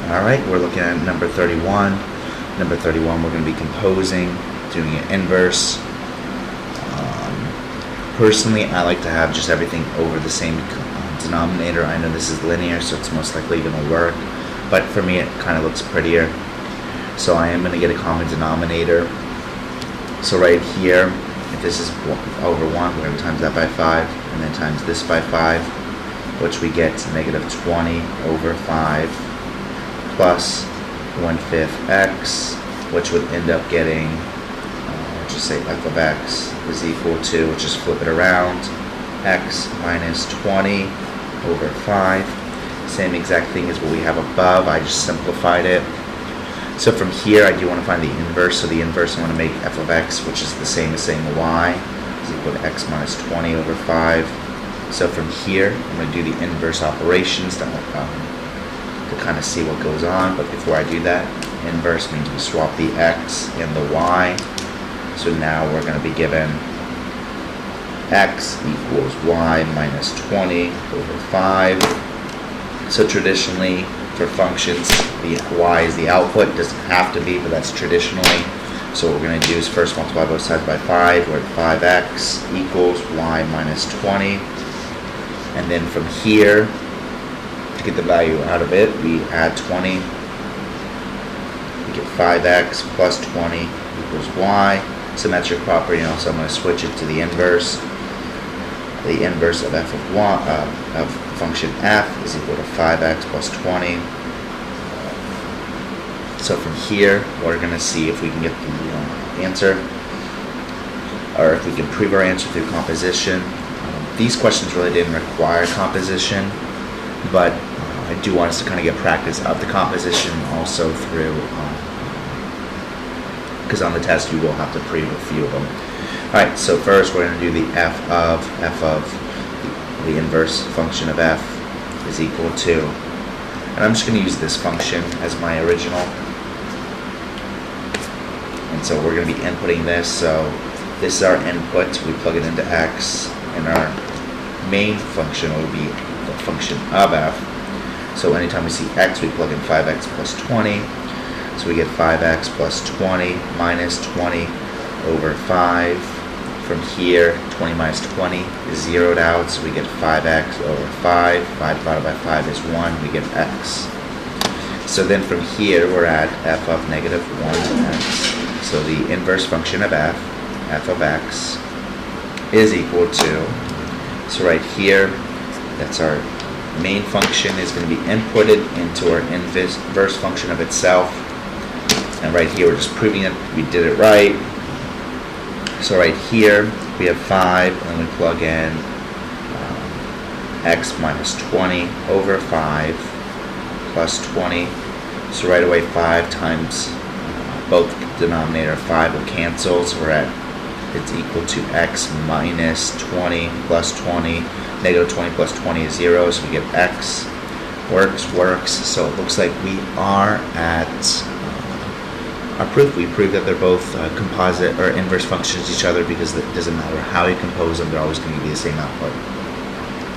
Alright, we're looking at number 31. Number 31, we're going to be composing, doing an inverse. Personally, I like to have just everything over the same denominator. I know this is linear, so it's most likely going to work, but for me it kind of looks prettier. So I am going to get a common denominator. So right here, if this is over 1, we're going to times that by 5, and then times this by 5, which we get negative 20 over 5 plus 1/5 x, which would end up getting, let's just say f of x is equal to, we'll just flip it around, x minus 20 over 5. Same exact thing as what we have above, I just simplified it. So from here, I do want to find the inverse. So the inverse, I want to make f of x, which is the same as saying y, is equal to x minus 20 over 5. So from here, I'm going to do the inverse operations to kind of see what goes on. But before I do that, inverse means we swap the x and the y. So now we're going to be given x equals y minus 20 over 5. So traditionally, for functions, the y is the output. It doesn't have to be, but that's traditionally. So what we're going to do is first multiply both sides by 5. We're at 5x equals y minus 20. And then from here, to get the value out of it, we add 20. We get 5x plus 20 equals y. Symmetric property, so I'm going to switch it to the inverse. The inverse of f of y, of function f is equal to 5x plus 20. So from here, we're going to see if we can get the answer, or if we can prove our answer through composition. These questions really didn't require composition, but I do want us to kind of get practice of the composition also through, because on the test you will have to prove a few of them. Alright, so first we're going to do the f of the inverse function of f is equal to, and I'm just going to use this function as my original. And so we're going to be inputting this, so this is our input, we plug it into x, and our main function will be the function of f. So anytime we see x, we plug in 5x plus 20, so we get 5x plus 20 minus 20 over 5. From here, 20 minus 20 is zeroed out, so we get 5x over 5. 5 divided by 5 is 1, we get x. So then from here, we're at f of negative 1x. So the inverse function of f of x, is equal to, so right here, that's our main function is going to be inputted into our inverse function of itself. And right here, we're just proving that we did it right. So right here, we have 5, and we plug in x minus 20 over 5 plus 20. So right away, 5 times both denominator of 5 will cancel. So we're at, it's equal to x minus 20 plus 20. Negative 20 plus 20 is 0, so we get x. Works. So it looks like we are at our proof. We proved that they're both composite or inverse functions of each other, because it doesn't matter how you compose them, they're always going to be the same output.